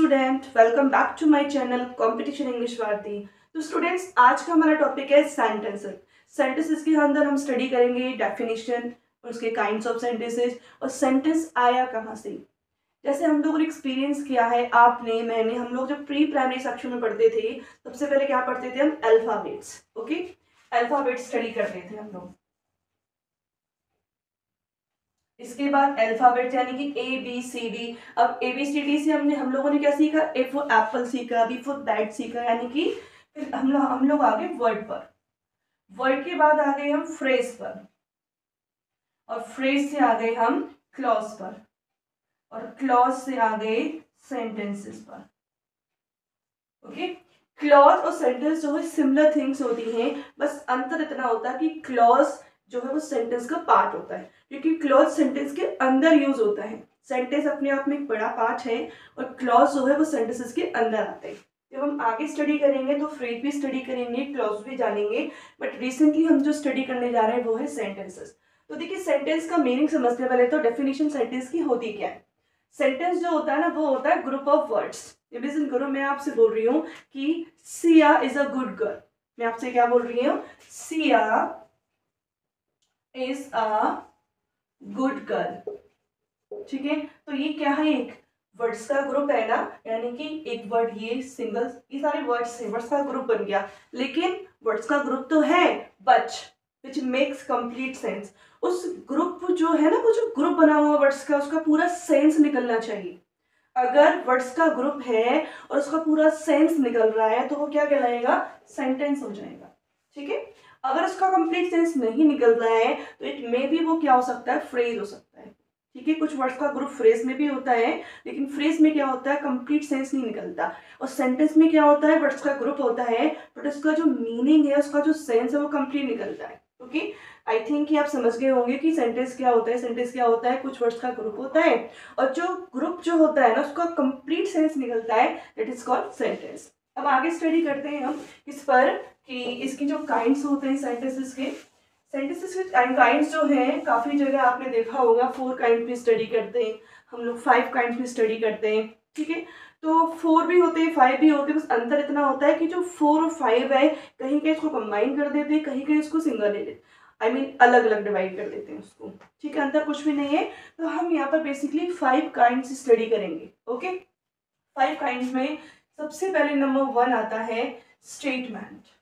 Student, welcome back to my channel competition English Bharti. तो students, आज का हमारा टॉपिक है सेंटेंसेस। सेंटेंसेस के अंदर हम स्टडी करेंगे डेफिनेशन, उसके काइंड्स ऑफ सेंटेंसेस और सेंटेंस आया कहाँ से। जैसे हम लोगों ने एक्सपीरियंस किया है, आपने, मैंने, हम लोग जब प्री प्राइमरी सेक्शन में पढ़ते थे सबसे पहले क्या पढ़ते थे हम? अल्फाबेट्स। ओके, अल्फाबेट्स स्टडी करते थे हम लोग। इसके बाद अल्फाबेट यानी कि ए बी सी डी। अब ए बी सी डी से हम लोगों ने क्या सीखा? ए फॉर एप्पल सीखा, बी फॉर बैट सीखा, यानी कि फिर हम लोग आ गए वर्ड पर। वर्ड के बाद आ गए हम फ्रेज पर, और फ्रेज से आ गए हम क्लॉज पर, और क्लॉज से आ गए सेंटेंसेस पर। ओके, क्लॉज और सेंटेंस जो है सिमिलर थिंग्स होती हैं, बस अंतर इतना होता है कि क्लॉज जो है वो सेंटेंस का पार्ट होता है, क्योंकि क्लॉज सेंटेंस के अंदर यूज होता है। सेंटेंस अपने आप में एक बड़ा पार्ट है और क्लॉज जो है वो सेंटेंसेस के अंदर आते हैं। जब हम आगे स्टडी करेंगे तो फ्रेज भी स्टडी करेंगे, क्लॉज भी जानेंगे, बट रिसेंटली हम जो स्टडी करने जा रहे हैं वो है सेंटेंसेस। तो देखिए, सेंटेंस का मीनिंग समझने वाले तो डेफिनेशन सेंटेंस की होती क्या है। सेंटेंस जो होता है ना, वो होता है ग्रुप ऑफ वर्ड्स। रिविजन करो, मैं आपसे बोल रही हूँ कि Siya is a good girl. मैं आपसे क्या बोल रही हूँ? Siya is a good girl. ठीक है, तो ये क्या है? एक वर्ड्स का ग्रुप है ना, यानी कि एक वर्ड, ये सिंगल, ये सारे वर्ड्स हैं, वर्ड्स का ग्रुप बन गया। लेकिन वर्ड्स का ग्रुप तो है, but which makes complete sense. उस ग्रुप जो है ना, वो जो ग्रुप बना हुआ वर्ड्स का, उसका पूरा सेंस निकलना चाहिए। अगर वर्ड्स का ग्रुप है और उसका पूरा सेंस निकल रहा है तो वो क्या कहलाएगा? सेंटेंस हो जाएगा। ठीक है, अगर उसका कंप्लीट सेंस नहीं निकल रहा है तो इट मे बी वो क्या हो सकता है? फ्रेज हो सकता है। ठीक है, कुछ वर्ड्स का ग्रुप फ्रेज में भी होता है, लेकिन फ्रेज में क्या होता है? कंप्लीट सेंस नहीं निकलता। और सेंटेंस में क्या होता है? वर्ड्स का ग्रुप होता है, बट उसका जो मीनिंग है, उसका जो सेंस है वो कंप्लीट निकलता है। ओके, आई थिंक कि आप समझ गए होंगे कि सेंटेंस क्या होता है। सेंटेंस क्या होता है? कुछ वर्ड्स का ग्रुप होता है और जो ग्रुप जो होता है ना, उसका कंप्लीट सेंस निकलता है, दैट इज कॉल्ड सेंटेंस। अब आगे स्टडी करते हैं हम इस पर कि इसकी जो काइंड्स होते हैं सेंटेंसेस के। सेंटेंसेस के काइंड्स जो हैं, काफ़ी जगह आपने देखा होगा 4 काइंड भी स्टडी करते हैं हम लोग, 5 काइंड भी स्टडी करते हैं। ठीक है, तो 4 भी होते हैं, 5 भी होते हैं, बस अंतर इतना होता है कि जो 4 और 5 है, कहीं कहीं इसको कंबाइन कर देते हैं, कहीं कहीं इसको सिंगल ले लेते, आई मीन अलग अलग डिवाइड कर देते हैं उसको। ठीक है, अंतर कुछ भी नहीं है। तो हम यहाँ पर बेसिकली 5 काइंड्स स्टडी करेंगे। ओके, 5 काइंड्स में सबसे पहले नंबर 1 आता है स्टेटमेंट।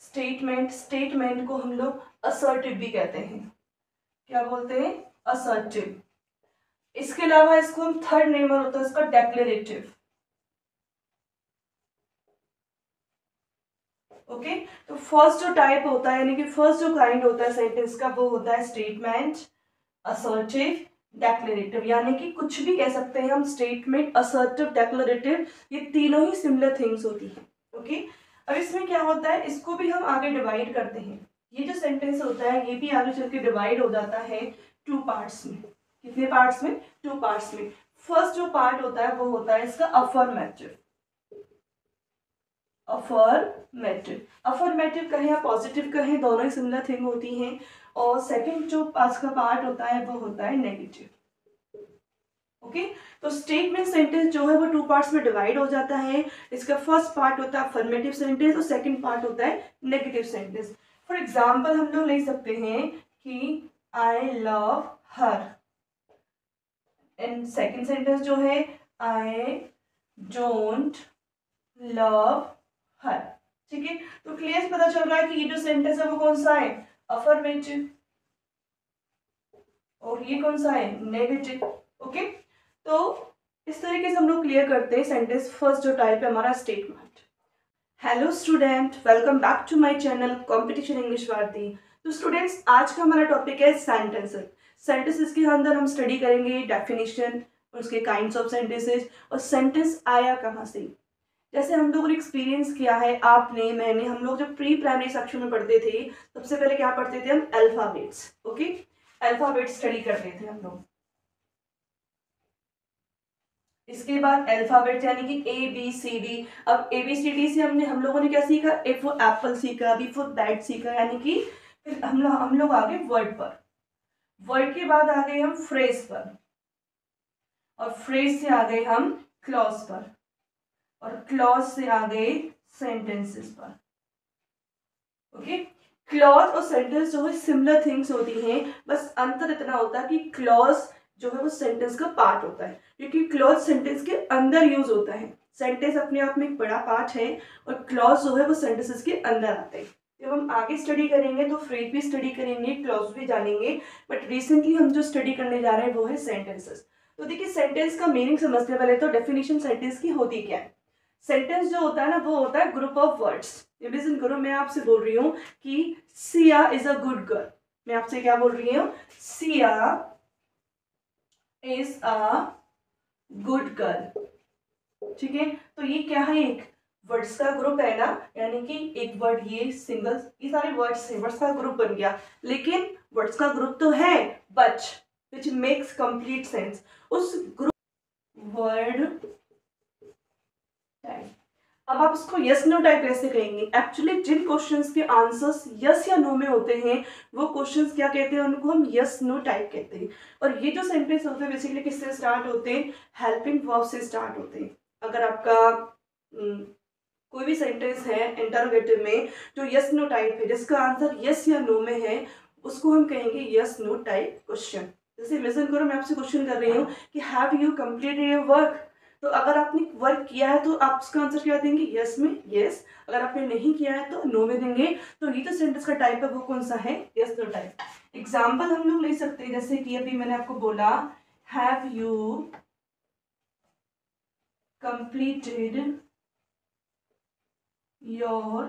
स्टेटमेंट, स्टेटमेंट को हम लोग असर्टिव भी कहते हैं। क्या बोलते हैं? असर्टिव। इसके अलावा इसको हम थर्ड नेम होता है इसका डेक्लेरेटिव। ओके, तो फर्स्ट जो टाइप होता है, यानी कि फर्स्ट जो काइंड होता है सेंटेंस का, वो होता है स्टेटमेंट, असर्टिव, डेक्लेरेटिव। यानी कि कुछ भी कह सकते हैं हम, स्टेटमेंट, असर्टिव, डेक्लेरेटिव, ये तीनों ही सिमिलर थिंग्स होती हैं। ओके, अब इसमें क्या होता है, इसको भी हम आगे डिवाइड करते हैं। ये जो सेंटेंस होता है, ये भी आगे चल के डिवाइड हो जाता है 2 पार्ट्स में। कितने पार्ट्स में? 2 पार्ट्स में। फर्स्ट जो पार्ट होता है वो होता है इसका अफर्मेटिव। अफर्मेटिव, अफर्मेटिव कहें या पॉजिटिव कहें, दोनों ही सिमिलर थिंग होती हैं। और सेकंड जो पास का पार्ट होता है वो होता है नेगेटिव। ओके, तो स्टेटमेंट सेंटेंस जो है वो 2 पार्ट्स में डिवाइड हो जाता है। इसका फर्स्ट पार्ट होता है अफर्मेटिव सेंटेंस और सेकंड पार्ट होता है नेगेटिव सेंटेंस। फॉर एग्जांपल हम लोग ले सकते हैं कि I love her, and second sentence जो है आई डोंट लव हर। ठीक है, तो क्लियर पता चल रहा है कि ये जो सेंटेंस है वो कौन सा है? अफर्मेटिव, और ये कौन सा है? नेगेटिव। ओके, तो इस तरीके से हम लोग क्लियर करते हैं सेंटेंस। फर्स्ट जो टाइप है हमारा statement. Hello student, welcome back to my channel competition English Bharti. तो स्टूडेंट्स, आज का हमारा टॉपिक है सेंटेंसेस। सेंटेंसेस के अंदर हम स्टडी करेंगे डेफिनेशन, उसके काइंड्स ऑफ सेंटेंसेस और सेंटेंस आया कहाँ से। जैसे हम लोगों ने एक्सपीरियंस किया है, आपने, मैंने, हम लोग जब प्री प्राइमरी सेक्शन में पढ़ते थे सबसे पहले क्या पढ़ते थे हम? अल्फाबेट्स। ओके, अल्फाबेट स्टडी करते थे हम लोग। इसके बाद अल्फाबेट यानी कि ए बी सी डी। अब ए बी सी डी से हम लोगों ने क्या सीखा? ए फॉर एप्पल सीखा, बी फॉर बैट सीखा, यानी कि फिर हम लोग आ गए वर्ड पर। वर्ड के बाद आ गए हम फ्रेज पर, और फ्रेज से आ गए हम क्लॉज पर, और क्लॉज से आ गए सेंटेंसेस पर। ओके, क्लॉज और सेंटेंस जो है सिमिलर थिंग्स होती हैं, बस अंतर इतना होता है कि क्लॉज जो है वो सेंटेंस का पार्ट होता है, क्योंकि क्लॉज सेंटेंस के अंदर यूज होता है। सेंटेंस अपने आप में एक बड़ा पार्ट है और क्लॉज जो है वो सेंटेंसेस के अंदर आते हैं। जब हम आगे स्टडी करेंगे तो फ्रेज भी स्टडी करेंगे, क्लॉज भी जानेंगे, बट रिसेंटली हम जो स्टडी करने जा रहे हैं वो है सेंटेंसेस। तो देखिए, सेंटेंस का मीनिंग समझने वाले तो डेफिनेशन सेंटेंस की होती क्या है। सेंटेंस जो होता है ना वो होता है ग्रुप ऑफ वर्ड्स। लिसन करो, मैं आपसे बोल रही हूँ कि Siya is a good girl. मैं आपसे क्या बोल रही हूँ? Siya is a good girl. ठीक है, तो ये क्या है? एक वर्ड्स का ग्रुप है ना, यानी कि एक वर्ड ये सिंगल, ये सारे वर्ड्स हैं, वर्ड्स का ग्रुप बन गया। लेकिन वर्ड्स का ग्रुप तो है, but which makes complete sense उस ग्रुप वर्ड टाइप। अब आप इसको यस नो टाइप कैसे कहेंगे? एक्चुअली जिन क्वेश्चंस के आंसर्स यस या नो में होते हैं वो क्वेश्चंस क्या कहते हैं? उनको हम यस नो टाइप कहते हैं। और ये जो सेंटेंस होते हैं बेसिकली किससे स्टार्ट होते हैं? हेल्पिंग वर्ब से स्टार्ट होते हैं। अगर आपका कोई भी सेंटेंस है इंटरोगेटिव में जो यस नो टाइप है, जिसका आंसर यस या नो में है, उसको हम कहेंगे यस नो टाइप क्वेश्चन। जैसे लिसन करो, मैं आपसे क्वेश्चन कर रही हूँ कि have you completed your work. तो अगर आपने वर्क किया है तो आप उसका आंसर क्या देंगे? यस में यस। अगर आपने नहीं किया है तो नो में देंगे। तो ये जो सेंटेंस का टाइप है वो कौन सा है? Yes no type. एग्जाम्पल हम लोग ले सकते हैं, जैसे कि अभी मैंने आपको बोला हैव यू कंप्लीटेड योर,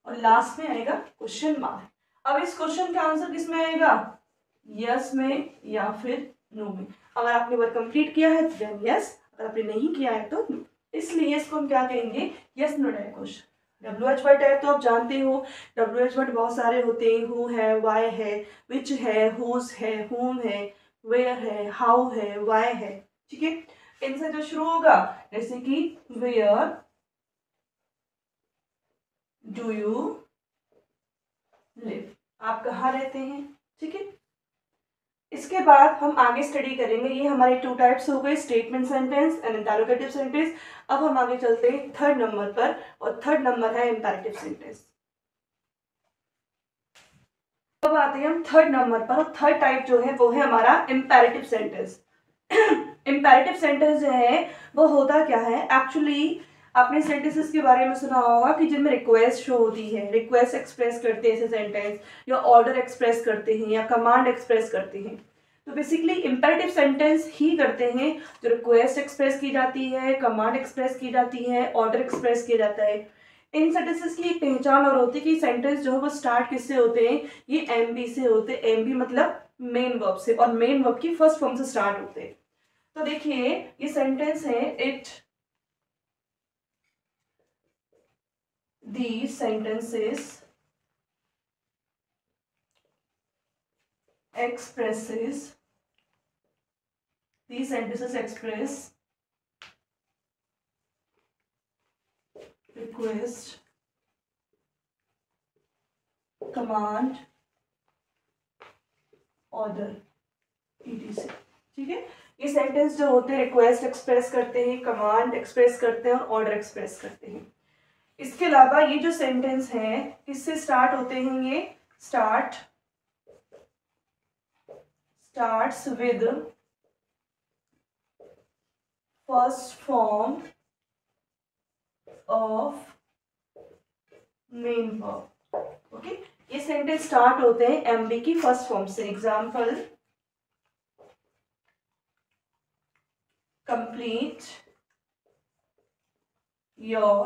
और लास्ट में आएगा क्वेश्चन मार्क। अब इस क्वेश्चन का आंसर किस में आएगा? यस में या फिर नो में। अगर आपने वर्क कंप्लीट किया है तो देन यस, अगर आपने नहीं किया है तो नो। इसलिए इसको हम क्या कहेंगे? Yes no type question. WH word type तो आप जानते हो, WH वर्ड बहुत सारे होते हैं। हु है, वाई है, विच है, हुज है, हुम है, वेयर है, हाउ है, वाई है। ठीक है, इनसे जो शुरू होगा, जैसे कि वेयर डू यू लिव, आप कहाँ रहते हैं। ठीक है, इसके बाद हम आगे स्टडी करेंगे। ये हमारे टू टाइप्स हो गए, statement sentence and interrogative sentence. अब हम आगे चलते हैं थर्ड नंबर पर, और थर्ड नंबर है इंपेरेटिव सेंटेंस। अब आते हैं हम थर्ड नंबर पर, और थर्ड टाइप जो है वो है हमारा इंपेरेटिव सेंटेंस। इंपेरेटिव सेंटेंस जो है वो होता क्या है? एक्चुअली आपने सेंटेंसेस के बारे में सुना होगा कि जिनमें रिक्वेस्ट शो होती है, रिक्वेस्ट एक्सप्रेस करते हैं ऐसे सेंटेंस, या ऑर्डर एक्सप्रेस करते हैं, या कमांड एक्सप्रेस करते हैं। तो बेसिकली इंपेरेटिव सेंटेंस ही करते हैं जो रिक्वेस्ट एक्सप्रेस की जाती है, कमांड एक्सप्रेस की जाती है, ऑर्डर एक्सप्रेस किया जाता है। इन सेंटेंसेस की एक पहचान और होती है कि सेंटेंस जो है वो स्टार्ट किससे होते हैं? ये एमबी से होते हैं। एमबी मतलब मेन वर्ब से, और मेन वर्ब की फर्स्ट फॉर्म से स्टार्ट होते हैं। तो देखिए, ये सेंटेंस है, it these sentences expresses, these sentences express request, command, order, etc। ठीक है, ये सेंटेंस जो होते हैं रिक्वेस्ट एक्सप्रेस करते हैं, कमांड एक्सप्रेस करते हैं, और ऑर्डर एक्सप्रेस करते हैं। इसके अलावा ये जो सेंटेंस है किससे स्टार्ट होते हैं? ये starts with first form of main verb। Okay, ये सेंटेंस स्टार्ट होते हैं एमबी की फर्स्ट फॉर्म से। Example, complete your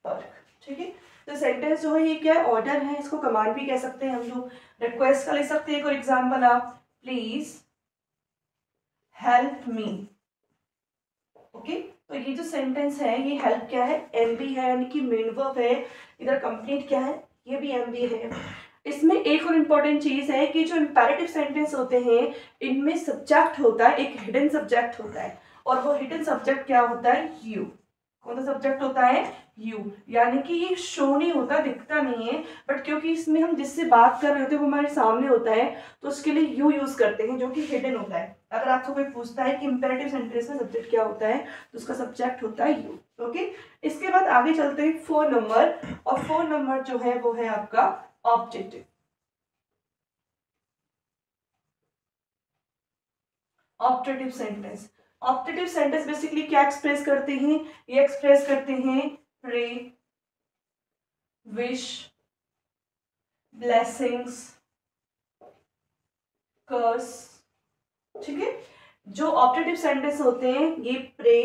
work. ठीक है, तो सेंटेंस जो है ये क्या है? ऑर्डर है। इसको कमांड भी कह सकते हैं हम लोग, रिक्वेस्ट का ले सकते हैं। फॉर एग्जाम्पल आप प्लीज हेल्प मी। ओके, तो ये जो सेंटेंस है ये हेल्प क्या है? एमबी है, यानी कि मेन वर्ब है। इधर कंप्लीट क्या है? ये भी एमबी है। इसमें एक और इम्पॉर्टेंट चीज है कि जो इंपेरेटिव सेंटेंस होते हैं इनमें सब्जेक्ट होता है, एक हिडन सब्जेक्ट होता है, और वो हिडन सब्जेक्ट क्या होता है? यू। कौन सा सब्जेक्ट होता है, यू, यानी कि ये शो नहीं होता, दिखता नहीं है, बट क्योंकि इसमें हम जिससे बात कर रहे होते हैं वो हमारे सामने होता है, तो उसके लिए यू यूज करते हैं, जो कि हिडन होता है। अगर आपको कोई पूछता है कि इंपेरेटिव सेंटेंस में सब्जेक्ट क्या होता है, तो उसका सब्जेक्ट होता है यू। ओके, इसके बाद आगे चलते हैं 4 नंबर, और 4 नंबर जो है वो है आपका objective. Objective sentence, objective sentence basically क्या एक्सप्रेस करते हैं, ये एक्सप्रेस करते हैं प्रे, विश, ब्लेसिंग्स, कर्स। ठीक है, जो ऑब्जेक्टिव सेंटेंस होते हैं ये प्रे,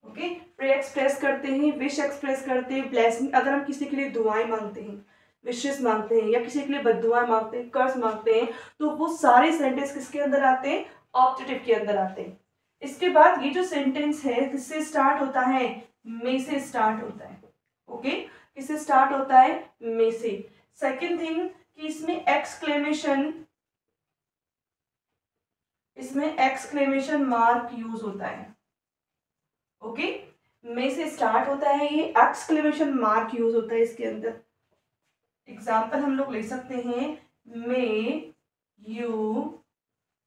ओके, प्रे एक्सप्रेस करते हैं, विश एक्सप्रेस करते हैं, ब्लेसिंग, अगर हम किसी के लिए दुआएं मांगते हैं, विशेस मांगते हैं, या किसी के लिए बद्दुआएं मांगते हैं, कर्ज मांगते हैं, तो वो सारे सेंटेंस किसके अंदर आते हैं, ऑब्जेक्टिव के अंदर आते हैं। इसके बाद ये जो सेंटेंस है किससे स्टार्ट होता है, मे से स्टार्ट होता है। ओके, किससे स्टार्ट होता है, मे से। सेकेंड थिंग कि इसमें एक्सक्लेमेशन मार्क यूज होता है। ओके, मे से स्टार्ट होता है, ये एक्सक्लेमेशन मार्क यूज होता है इसके अंदर। एग्जाम्पल हम लोग ले सकते हैं, may you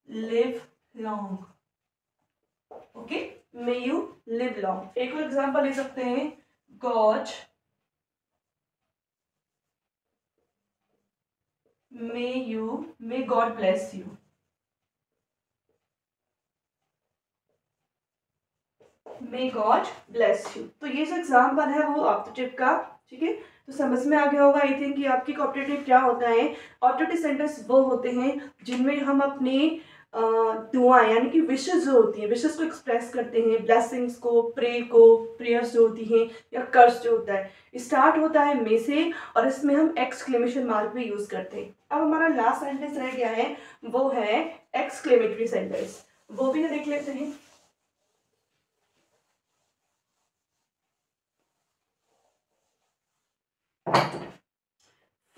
live long. Okay, may you live long. एक और एग्जाम्पल ले सकते हैं, God may God bless you. May God bless you. तो ये जो एग्जाम्पल है वो ऑब्जेक्टिव का, ठीक है, तो समझ में आ गया होगा आई थिंक कि आपकी ऑब्जेक्टिव क्या होता है। ऑब्जेक्टिव सेंटेंस वो होते हैं जिनमें हम अपनी दुआएं यानी कि विशेस जो होती हैं, विशेस को एक्सप्रेस करते हैं, ब्लेसिंग्स को, प्रेयर्स जो होती हैं, या कर्स जो होता है, स्टार्ट होता है मे से, और इसमें हम एक्सक्लेमेशन मार्क भी यूज करते हैं। अब हमारा लास्ट सेंटेंस रह गया है, वो है एक्सक्लेमेटरी सेंटेंस, वो भी देख लेते हैं।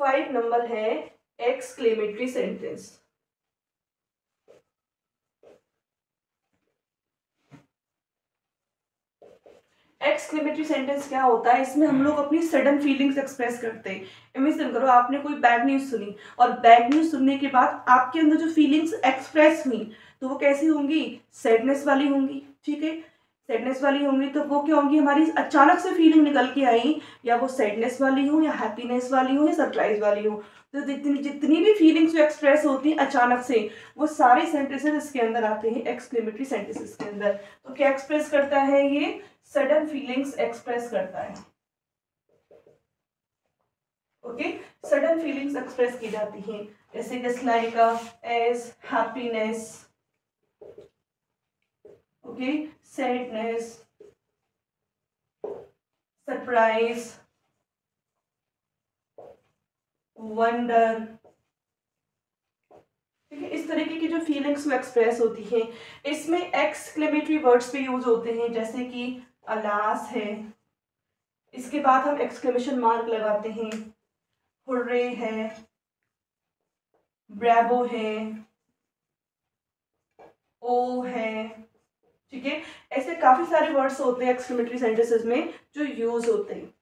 5 नंबर है एक्सक्लेमेटरी सेंटेंस। एक्सक्लेमेटरी सेंटेंस क्या होता है, इसमें हम लोग अपनी सडन फीलिंग्स एक्सप्रेस करते हैं। इमेजिन करो आपने कोई बैड न्यूज सुनी, और बैड न्यूज सुनने के बाद आपके अंदर जो फीलिंग्स एक्सप्रेस हुई, तो वो कैसी होंगी, सैडनेस वाली होंगी। ठीक है, सैडनेस वाली होंगी, तो वो क्या होंगी, हमारी अचानक से फीलिंग निकल के आई, या वो सैडनेस वाली हो, या हैप्पीनेस वाली हो, या सरप्राइज वाली हो। तो जितनी जितनी भी फीलिंग्स जो एक्सप्रेस होती हैं अचानक से, वो सारे सेंटेंसेस इसके अंदर आते हैं एक्सक्लेमेटरी सेंटेंसेस के अंदर। तो क्या एक्सप्रेस करता है, ये सडन फीलिंग्स एक्सप्रेस करता है। ओके, सडन फीलिंग्स एक्सप्रेस की जाती हैं, जैसे just like as happiness, okay, sadness, surprise, wonder. ठीक है, इस तरीके की जो फीलिंग्स वो एक्सप्रेस होती हैं, इसमें एक्सक्लेमेटरी वर्ड्स भी यूज होते हैं, जैसे कि अलास है, इसके बाद हम एक्सक्लेमेशन मार्क लगाते हैं, हुर्रे है, ब्रेवो है, ओ है। ठीक है, ऐसे काफी सारे वर्ड्स होते हैं एक्सक्लेमेटरी सेंटेंसेस में जो यूज होते हैं।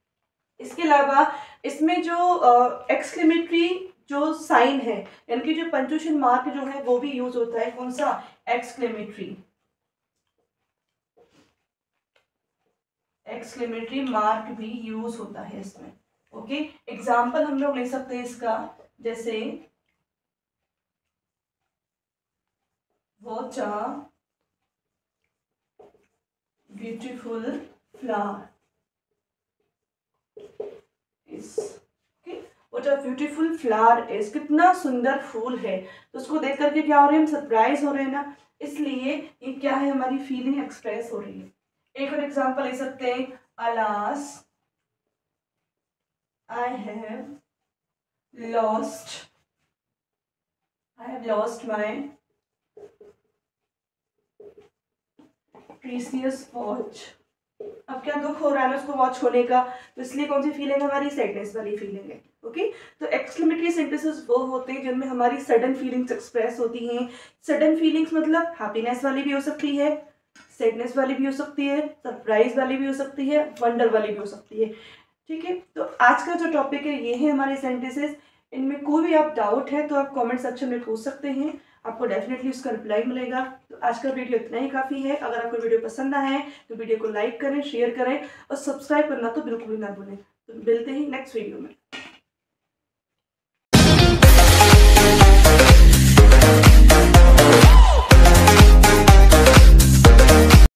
इसके अलावा इसमें जो एक्सक्लेमेटरी जो साइन है, यानी कि जो पंक्चुएशन मार्क जो है वो भी यूज होता है। कौन सा, एक्सक्लेमेटरी, एक्सक्लेमेटरी मार्क भी यूज होता है इसमें। ओके, एग्जाम्पल हम लोग ले सकते हैं इसका, जैसे watch a beautiful flower is, what a beautiful flower is, कितना सुंदर फूल है। तो उसको देख करके क्या हो रहे हैं, हम सरप्राइज हो रहे हैं ना, इसलिए ये क्या है, हमारी फीलिंग एक्सप्रेस हो रही है। एक और एग्जांपल ले सकते हैं, alas I have lost my precious watch. अब क्या दुख हो रहा है ना उसको वॉच होने का, तो इसलिए कौन सी फीलिंग हमारी, सैडनेस वाली फीलिंग है। ओके, तो एक्सक्लेमेटरी सेंटेंसेस वो होते हैं जिनमें हमारी सडन फीलिंग्स एक्सप्रेस होती हैं। सडन फीलिंग्स मतलब हैप्पीनेस वाली भी हो सकती है, सैडनेस वाली भी हो सकती है, सरप्राइज वाली भी हो सकती है, वंडर वाली भी हो सकती है। ठीक है, तो आज का जो टॉपिक है ये है हमारे सेंटेंसेस। इनमें कोई भी आप डाउट है तो आप कमेंट सेक्शन में पूछ सकते हैं, आपको डेफिनेटली उसका रिप्लाई मिलेगा। तो आज का वीडियो इतना ही काफ़ी है। अगर आपको वीडियो पसंद आया है तो वीडियो को लाइक करें, शेयर करें और सब्सक्राइब करना तो बिल्कुल भी ना भूलें। तो मिलते हैं नेक्स्ट वीडियो में।